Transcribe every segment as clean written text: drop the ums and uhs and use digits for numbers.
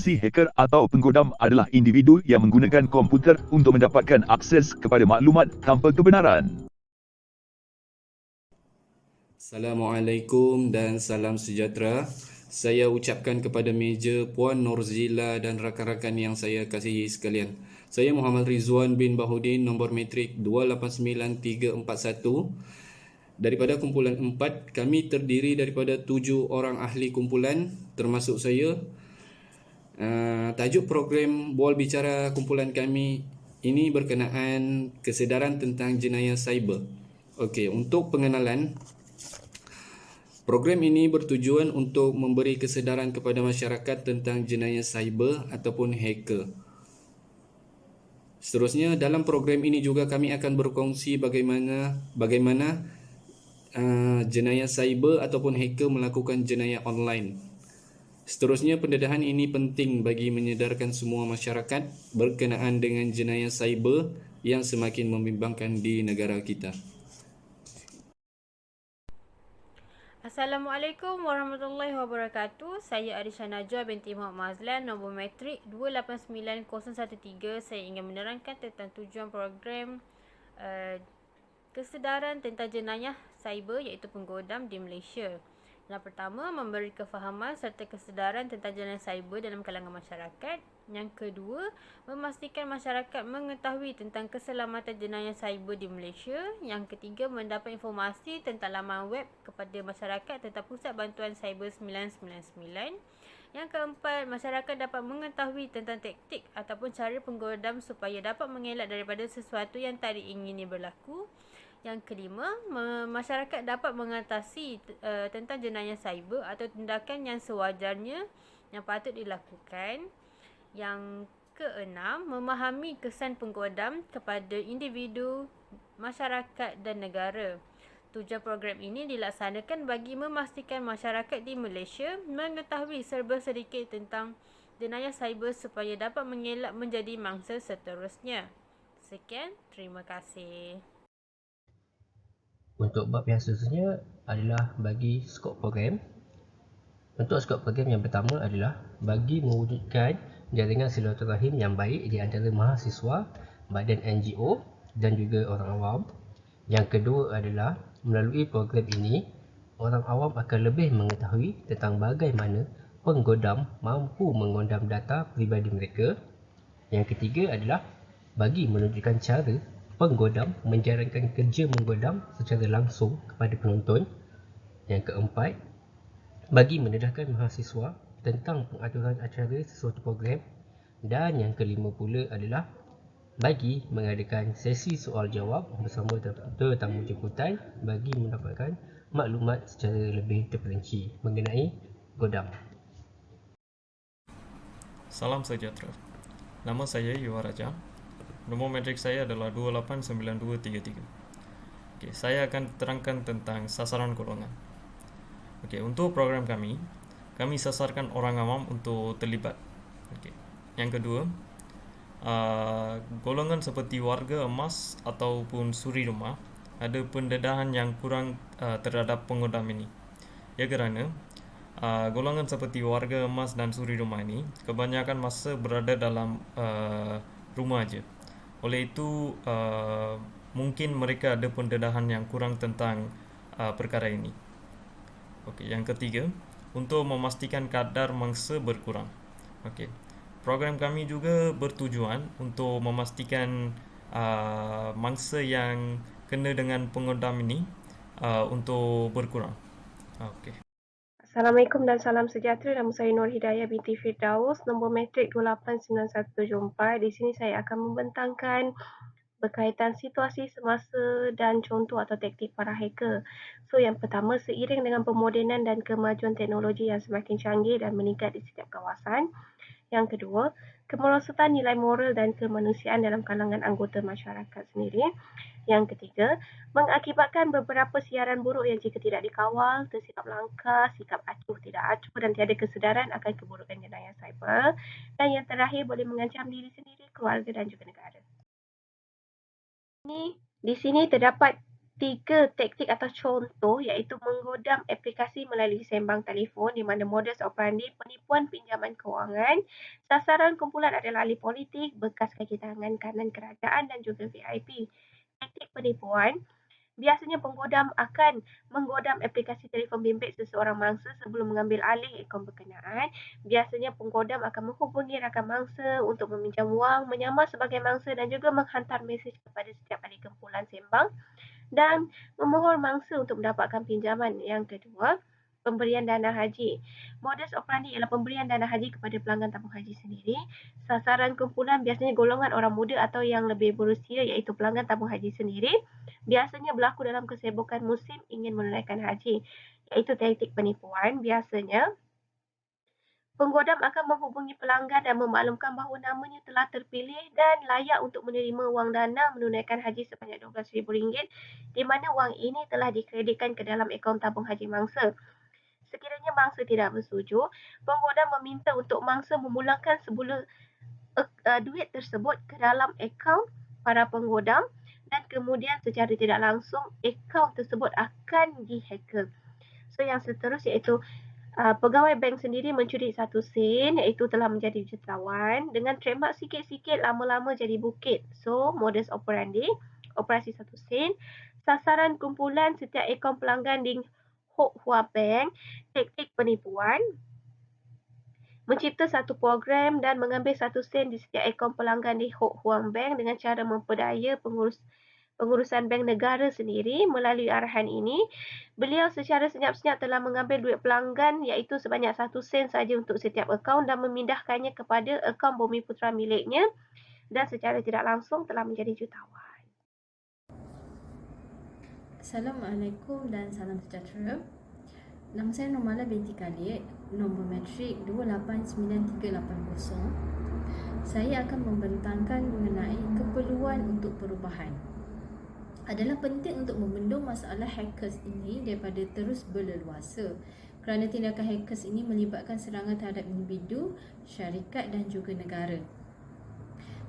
Definisi hacker atau penggodam adalah individu yang menggunakan komputer untuk mendapatkan akses kepada maklumat tanpa kebenaran. Assalamualaikum dan salam sejahtera. Saya ucapkan kepada meja Puan Norzila dan rakan-rakan yang saya kasihi sekalian. Saya Muhammad Rizwan bin Bahudin, nombor matrik 289341. Daripada kumpulan 4, kami terdiri daripada 7 orang ahli kumpulan termasuk saya. Tajuk program Bual Bicara kumpulan kami ini berkenaan kesedaran tentang jenayah cyber. Okey, untuk pengenalan, program ini bertujuan untuk memberi kesedaran kepada masyarakat tentang jenayah cyber ataupun hacker. Seterusnya, dalam program ini juga kami akan berkongsi bagaimana jenayah cyber ataupun hacker melakukan jenayah online. Seterusnya, pendedahan ini penting bagi menyedarkan semua masyarakat berkenaan dengan jenayah cyber yang semakin membimbangkan di negara kita. Assalamualaikum warahmatullahi wabarakatuh. Saya Arisha Najwa binti Muhammad Mazlan, nombor matrik 289013. Saya ingin menerangkan tentang tujuan program kesedaran tentang jenayah cyber iaitu penggodam di Malaysia. Yang pertama, memberi kefahaman serta kesedaran tentang jenayah cyber dalam kalangan masyarakat. Yang kedua, memastikan masyarakat mengetahui tentang keselamatan jenayah cyber di Malaysia. Yang ketiga, mendapat informasi tentang laman web kepada masyarakat tentang Pusat Bantuan Cyber 999. Yang keempat, masyarakat dapat mengetahui tentang taktik ataupun cara penggodam supaya dapat mengelak daripada sesuatu yang tak diingini berlaku. Yang kelima, masyarakat dapat mengatasi tentang jenayah cyber atau tindakan yang sewajarnya yang patut dilakukan. Yang keenam, memahami kesan penggodam kepada individu, masyarakat dan negara. Tujuan program ini dilaksanakan bagi memastikan masyarakat di Malaysia mengetahui serba sedikit tentang jenayah cyber supaya dapat mengelak menjadi mangsa seterusnya. Sekian, terima kasih. Untuk bab yang seterusnya adalah bagi skop program. Untuk skop program yang pertama adalah bagi mewujudkan jaringan silaturahim yang baik di antara mahasiswa, badan NGO dan juga orang awam. Yang kedua adalah melalui program ini, orang awam akan lebih mengetahui tentang bagaimana penggodam mampu menggodam data peribadi mereka. Yang ketiga adalah bagi menunjukkan cara penggodam menjalankan kerja menggodam secara langsung kepada penonton. Yang keempat, bagi mendedahkan mahasiswa tentang pengaturan acara sesuatu program. Dan yang kelima pula adalah bagi mengadakan sesi soal jawab bersama tetamu jemputan bagi mendapatkan maklumat secara lebih terperinci mengenai godam. Salam sejahtera. Nama saya Yuwa Raja. Nombor matrik saya adalah 289233. Okey, saya akan terangkan tentang sasaran golongan. Okey, untuk program kami sasarkan orang awam untuk terlibat. Okey. Yang kedua, golongan seperti warga emas ataupun suri rumah ada pendedahan yang kurang terhadap penggodam ini. Ya kerana golongan seperti warga emas dan suri rumah ini kebanyakan masa berada dalam rumah aja. Oleh itu mungkin mereka ada pendedahan yang kurang tentang perkara ini. Okey, yang ketiga, untuk memastikan kadar mangsa berkurang. Okey. Program kami juga bertujuan untuk memastikan mangsa yang kena dengan penggodam ini untuk berkurang. Okey. Assalamualaikum dan salam sejahtera. Nama saya Nur Hidayah binti Firdaus, nombor matrik 289174. Di sini saya akan membentangkan berkaitan situasi semasa dan contoh atau taktik para hacker. So, yang pertama, seiring dengan pemodenan dan kemajuan teknologi yang semakin canggih dan meningkat di setiap kawasan. Yang kedua, kemerosotan nilai moral dan kemanusiaan dalam kalangan anggota masyarakat sendiri. Yang ketiga, mengakibatkan beberapa siaran buruk yang jika tidak dikawal, tersilap langkah, sikap acuh tidak acuh dan tiada kesedaran akan keburukan jenayah cyber. Dan yang terakhir, boleh mengancam diri sendiri, keluarga dan juga negara. Di sini terdapat 3 taktik atau contoh iaitu menggodam aplikasi melalui sembang telefon di mana modus operandi penipuan pinjaman kewangan. Sasaran kumpulan adalah ahli politik, bekas kaki tangan kanan kerajaan dan juga VIP. Taktik penipuan biasanya penggodam akan menggodam aplikasi telefon bimbit seseorang mangsa sebelum mengambil alih akaun berkenaan. Biasanya penggodam akan menghubungi rakan mangsa untuk meminjam wang, menyamar sebagai mangsa dan juga menghantar mesej kepada setiap ahli kumpulan sembang dan memohon mangsa untuk mendapatkan pinjaman. Yang kedua, pemberian dana haji. Modus operandi ialah pemberian dana haji kepada pelanggan tabung haji sendiri. Sasaran kumpulan biasanya golongan orang muda atau yang lebih berusia iaitu pelanggan tabung haji sendiri. Biasanya berlaku dalam kesibukan musim ingin menunaikan haji. Iaitu taktik penipuan. Biasanya penggodam akan menghubungi pelanggan dan memaklumkan bahawa namanya telah terpilih dan layak untuk menerima wang dana menunaikan haji sebanyak RM12,000 di mana wang ini telah dikreditkan ke dalam akaun tabung haji mangsa. Sekiranya mangsa tidak bersetuju, penggodam meminta untuk mangsa memulangkan semula duit tersebut ke dalam akaun para penggodam dan kemudian secara tidak langsung akaun tersebut akan dihacker. So yang seterusnya iaitu pegawai bank sendiri mencuri 1 sen iaitu telah menjadi jutawan dengan trademark sikit-sikit lama-lama jadi bukit. So modus operandi operasi 1 sen, sasaran kumpulan setiap akaun pelanggan di Hock Hua Bank, taktik penipuan, mencipta satu program dan mengambil 1 sen di setiap akaun pelanggan di Hock Hua Bank dengan cara memperdaya pengurusan bank negara sendiri. Melalui arahan ini, beliau secara senyap-senyap telah mengambil duit pelanggan iaitu sebanyak 1 sen saja untuk setiap akaun dan memindahkannya kepada akaun Bumiputera miliknya dan secara tidak langsung telah menjadi jutawan. Assalamualaikum dan salam sejahtera. Nama saya Normala binti Khalid, nombor matrik 289380. Saya akan membentangkan mengenai keperluan untuk perubahan. Adalah penting untuk membendung masalah hackers ini daripada terus berleluasa kerana tindakan hackers ini melibatkan serangan terhadap individu, syarikat dan juga negara.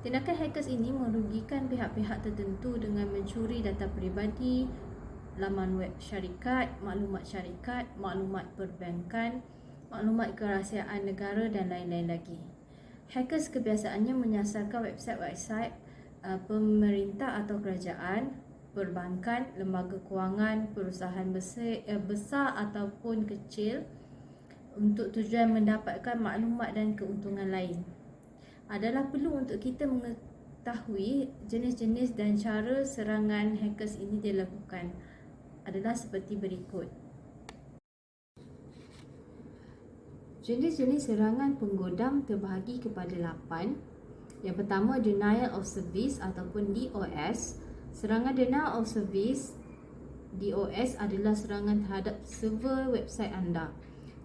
Tindakan hackers ini merugikan pihak-pihak tertentu dengan mencuri data peribadi, laman web syarikat, maklumat perbankan, maklumat kerahsiaan negara dan lain-lain lagi. Hackers kebiasaannya menyasarkan website-website pemerintah atau kerajaan, perbankan, lembaga kewangan, perusahaan besar ataupun kecil untuk tujuan mendapatkan maklumat dan keuntungan lain. Adalah perlu untuk kita mengetahui jenis-jenis dan cara serangan hackers ini dilakukan adalah seperti berikut. Jenis-jenis serangan penggodam terbahagi kepada 8. Yang pertama, denial of service ataupun DOS. Serangan denial of service DOS adalah serangan terhadap server website anda.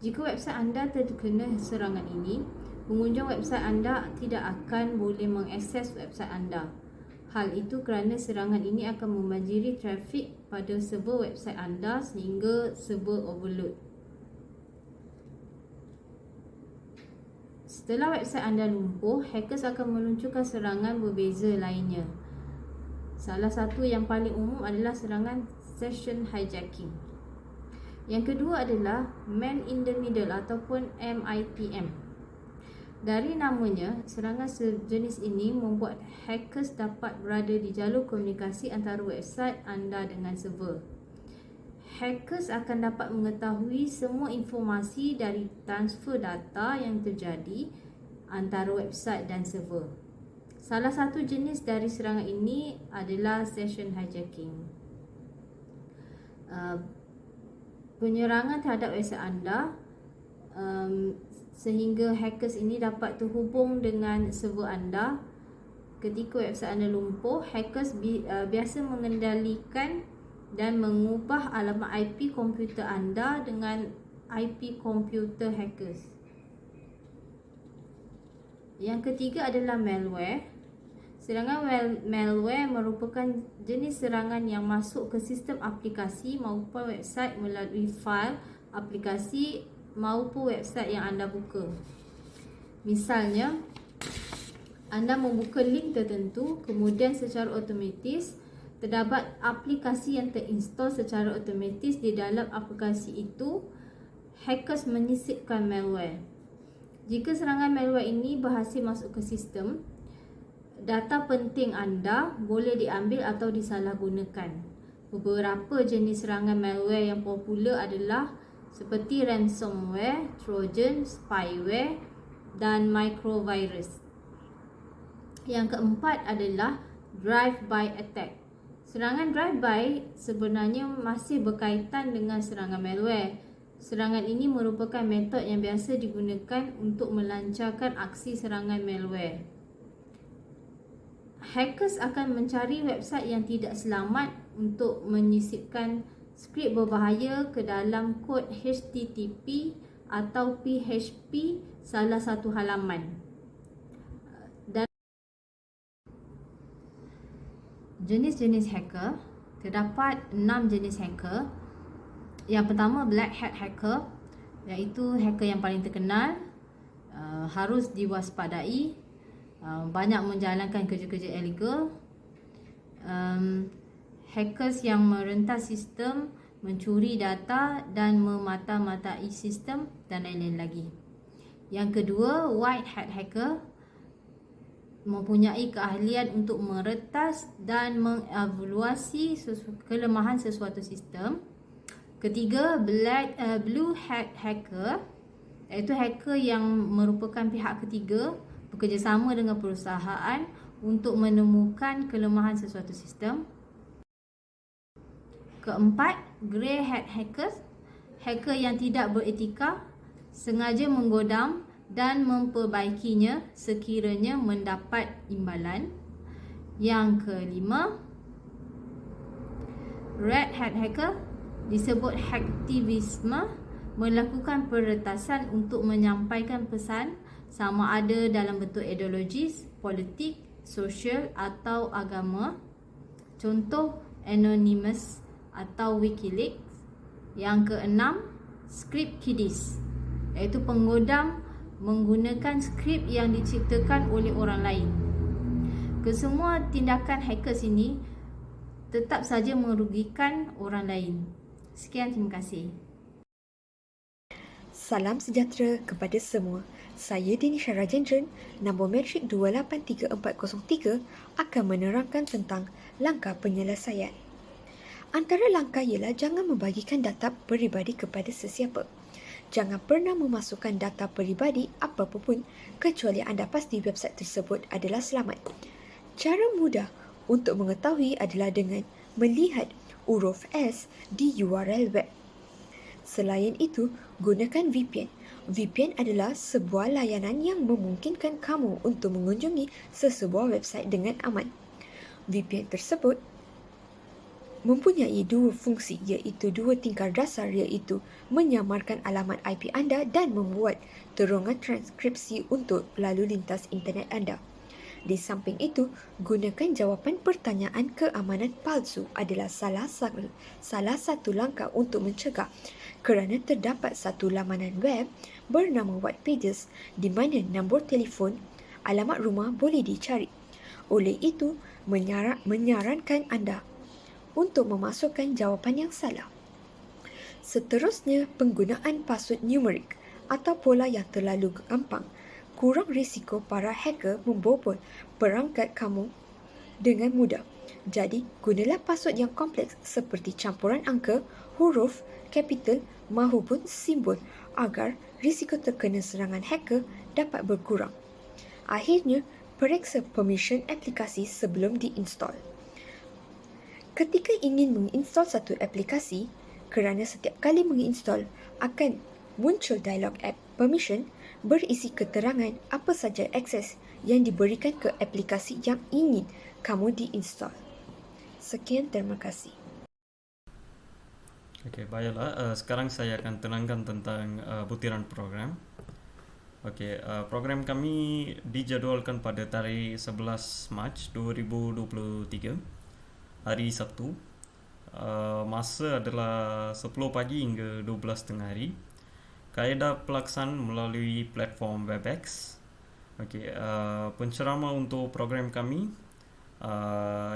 Jika website anda terkena serangan ini, pengunjung website anda tidak akan boleh mengakses website anda. Hal itu kerana serangan ini akan membanjiri trafik pada server website anda sehingga server overload. Setelah website anda lumpuh, hackers akan meluncurkan serangan berbeza lainnya. Salah satu yang paling umum adalah serangan session hijacking. Yang kedua adalah man in the middle ataupun MITM. Dari namanya, serangan sejenis ini membuat hackers dapat berada di jalur komunikasi antara website anda dengan server. Hackers akan dapat mengetahui semua informasi dari transfer data yang terjadi antara website dan server. Salah satu jenis dari serangan ini adalah session hijacking. Penyerangan terhadap website anda sehingga hackers ini dapat terhubung dengan server anda. Ketika website anda lumpuh, hackers biasa mengendalikan dan mengubah alamat IP komputer anda dengan IP komputer hackers. Yang ketiga adalah malware. Serangan malware merupakan jenis serangan yang masuk ke sistem aplikasi maupun website melalui fail aplikasi maupun website yang anda buka. Misalnya, anda membuka link tertentu, kemudian secara otomatis terdapat aplikasi yang terinstall secara otomatis. Di dalam aplikasi itu, hackers menyisipkan malware. Jika serangan malware ini berhasil masuk ke sistem, data penting anda boleh diambil atau disalahgunakan. Beberapa jenis serangan malware yang popular adalah seperti ransomware, trojan, spyware dan microvirus. Yang keempat adalah drive-by attack. Serangan drive-by sebenarnya masih berkaitan dengan serangan malware. Serangan ini merupakan metod yang biasa digunakan untuk melancarkan aksi serangan malware. Hackers akan mencari website yang tidak selamat untuk menyisipkan skrip berbahaya ke dalam kod HTTP atau PHP salah satu halaman. Dan jenis-jenis hacker, terdapat 6 jenis hacker. Yang pertama, black hat hacker, iaitu hacker yang paling terkenal, harus diwaspadai, banyak menjalankan kerja-kerja illegal. Hackers yang merentas sistem, mencuri data dan memata-matai sistem dan lain-lain lagi. Yang kedua, white hat hacker, mempunyai keahlian untuk meretas dan mengevaluasi kelemahan sesuatu sistem. Ketiga, blue hat hacker, iaitu hacker yang merupakan pihak ketiga, bekerjasama dengan perusahaan untuk menemukan kelemahan sesuatu sistem. Keempat, grey hat hackers, hacker yang tidak beretika, sengaja menggodam dan memperbaikinya sekiranya mendapat imbalan. Yang kelima, red hat hacker, disebut hacktivisme, melakukan peretasan untuk menyampaikan pesan sama ada dalam bentuk ideologis, politik, sosial atau agama. Contoh, Anonymous atau WikiLeaks. Yang keenam, script kiddies, iaitu penggodam menggunakan skrip yang diciptakan oleh orang lain. Kesemua tindakan hackers ini tetap saja merugikan orang lain. Sekian, terima kasih. Salam sejahtera kepada semua. Saya Dinisha Rajendran, nombor metrik 283403 akan menerangkan tentang langkah penyelesaian. Antara langkah ialah jangan membagikan data peribadi kepada sesiapa. Jangan pernah memasukkan data peribadi apapun kecuali anda pasti website tersebut adalah selamat. Cara mudah untuk mengetahui adalah dengan melihat huruf S di URL web. Selain itu, gunakan VPN. VPN adalah sebuah layanan yang memungkinkan kamu untuk mengunjungi sesebuah website dengan aman. VPN tersebut mempunyai dua fungsi, iaitu dua tingkar dasar, iaitu menyamarkan alamat IP anda dan membuat terowongan transkripsi untuk lalu lintas internet anda. Di samping itu, gunakan jawapan pertanyaan keamanan palsu adalah salah satu langkah untuk mencegah, kerana terdapat satu lamanan web bernama White Pages di mana nombor telefon, alamat rumah boleh dicari. Oleh itu, menyarankan anda untuk memasukkan jawapan yang salah. Seterusnya, penggunaan password numerik atau pola yang terlalu gampang kurang risiko para hacker membobol perangkat kamu dengan mudah. Jadi, gunalah password yang kompleks seperti campuran angka, huruf, kapital mahupun simbol agar risiko terkena serangan hacker dapat berkurang. Akhirnya, periksa permission aplikasi sebelum diinstal. Ketika ingin menginstal satu aplikasi, kerana setiap kali menginstal akan muncul dialog app permission berisi keterangan apa saja akses yang diberikan ke aplikasi yang ingin kamu diinstal. Sekian, terima kasih. Okey, baiklah. Sekarang saya akan terangkan tentang butiran program. Okey, program kami dijadualkan pada tarikh 11 Mac 2023. Hari Sabtu. Masa adalah 10 pagi hingga 12 tengah hari. Kaedah pelaksanaan melalui platform WebEx. Okey, penceramah untuk program kami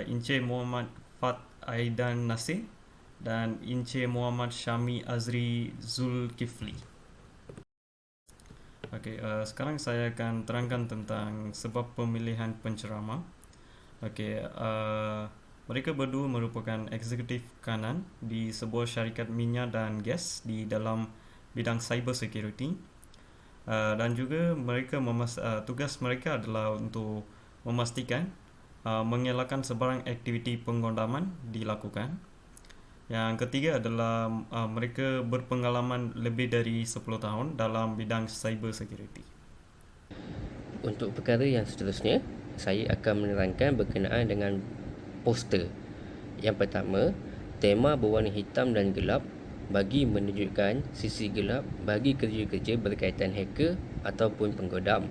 Encik Muhammad Fat Aidan Nasir dan Encik Muhammad Syami Azri Zulkifli. Okey, sekarang saya akan terangkan tentang sebab pemilihan penceramah. Okey, mereka berdua merupakan eksekutif kanan di sebuah syarikat minyak dan gas di dalam bidang cyber security. Dan juga mereka tugas mereka adalah untuk memastikan mengelakkan sebarang aktiviti penggodaman dilakukan. Yang ketiga adalah mereka berpengalaman lebih dari 10 tahun dalam bidang cyber security. Untuk perkara yang seterusnya, saya akan menerangkan berkenaan dengan poster. Yang pertama, tema berwarna hitam dan gelap bagi menunjukkan sisi gelap bagi kerja-kerja berkaitan hacker ataupun penggodam.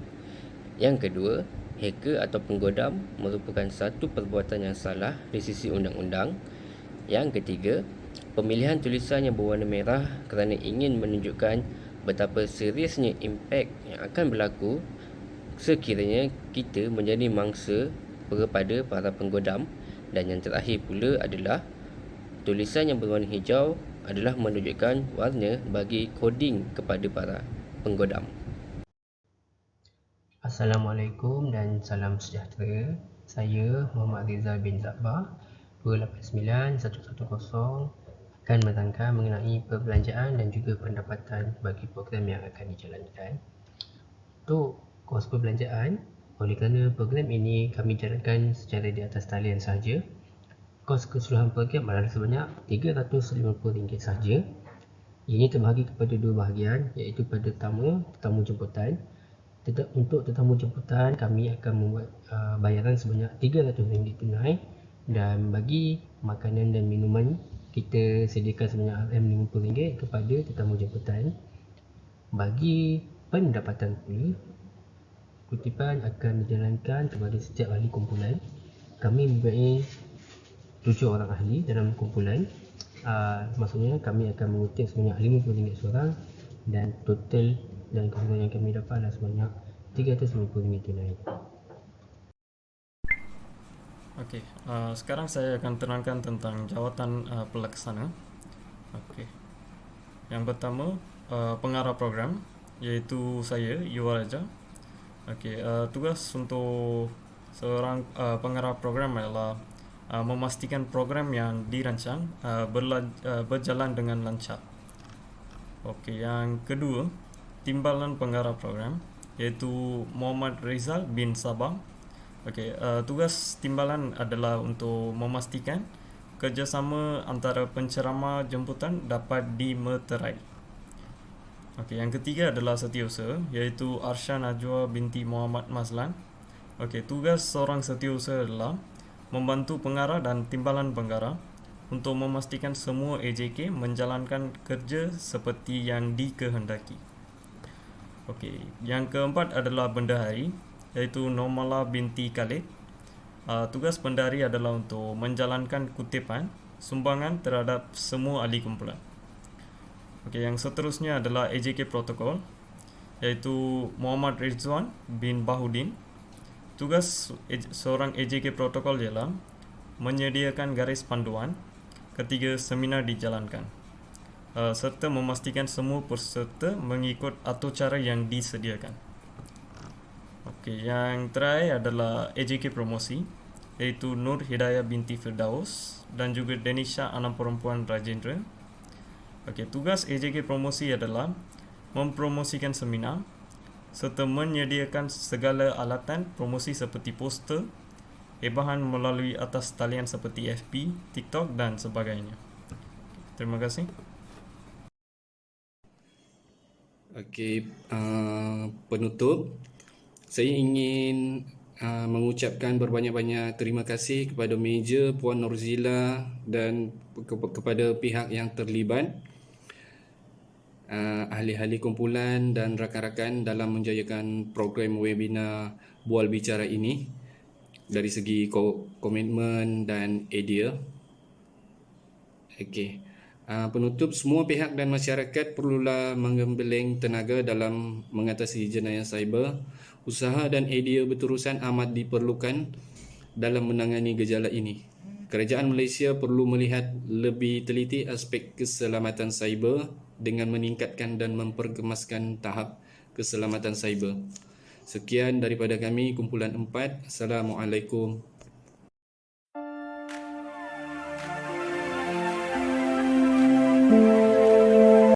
Yang kedua, hacker atau penggodam merupakan satu perbuatan yang salah di sisi undang-undang. Yang ketiga, pemilihan tulisan yang berwarna merah kerana ingin menunjukkan betapa seriusnya impak yang akan berlaku sekiranya kita menjadi mangsa kepada para penggodam. Dan yang terakhir pula adalah tulisan yang berwarna hijau adalah menunjukkan warna bagi koding kepada para penggodam. Assalamualaikum dan salam sejahtera. Saya Muhammad Rizal bin Zabbar 289110 akan menerangkan mengenai perbelanjaan dan juga pendapatan bagi program yang akan dijalankan. Untuk kos perbelanjaan, oleh kerana program ini kami jalankan secara di atas talian sahaja, kos keseluruhan program adalah sebanyak RM350 sahaja. Ini terbahagi kepada dua bahagian, iaitu pada tetamu jemputan. Untuk tetamu jemputan, kami akan membuat bayaran sebanyak RM300 tunai, dan bagi makanan dan minuman kita sediakan sebanyak RM50 kepada tetamu jemputan. Bagi pendapatan pula, kutipan akan dijalankan kepada setiap ahli kumpulan. Kami mempunyai 7 orang ahli dalam kumpulan. Maksudnya kami akan mengutip sebanyak RM50 seorang, dan total dan keuntungan yang kami dapat adalah sebanyak RM350 tunai. Okey, sekarang saya akan terangkan tentang jawatan pelaksana. Okey. Yang pertama, pengarah program, iaitu saya, Yuwal Raja. Okey, tugas untuk seorang pengarah program adalah memastikan program yang dirancang berjalan dengan lancar. Okey, yang kedua, timbalan pengarah program, iaitu Muhammad Rizal bin Sabah. Okey, tugas timbalan adalah untuk memastikan kerjasama antara penceramah jemputan dapat dimeterai. Okey, yang ketiga adalah setiausaha, iaitu Arsha Najwa binti Muhammad Mazlan. Okey, tugas seorang setiausaha adalah membantu pengarah dan timbalan pengarah untuk memastikan semua AJK menjalankan kerja seperti yang dikehendaki. Okey, yang keempat adalah bendahari, iaitu Normala binti Khalid. Tugas bendahari adalah untuk menjalankan kutipan sumbangan terhadap semua ahli kumpulan. Okey, yang seterusnya adalah AJK protokol, iaitu Muhammad Rizwan bin Bahudin. Tugas seorang AJK protokol ialah menyediakan garis panduan ketika seminar dijalankan, serta memastikan semua peserta mengikut atur cara yang disediakan. Okey, yang terakhir adalah AJK promosi, iaitu Nur Hidayah binti Firdaus dan juga Denisha anak perempuan Rajendra. Okey, tugas AJK promosi adalah mempromosikan seminar serta menyediakan segala alatan promosi seperti poster, bahan melalui atas talian seperti FB, TikTok dan sebagainya. Terima kasih. Okey, penutup, saya ingin mengucapkan berbanyak-banyak terima kasih kepada meja Puan Norzila dan kepada pihak yang terlibat, ahli-ahli kumpulan dan rakan-rakan dalam menjayakan program webinar Bual Bicara ini dari segi komitmen dan idea. Okey. Penutup, semua pihak dan masyarakat perlulah menggembeling tenaga dalam mengatasi jenayah cyber. Usaha dan idea berterusan amat diperlukan dalam menangani gejala ini. Kerajaan Malaysia perlu melihat lebih teliti aspek keselamatan cyber dengan meningkatkan dan memperkemaskan tahap keselamatan cyber. Sekian daripada kami, kumpulan 4. Assalamualaikum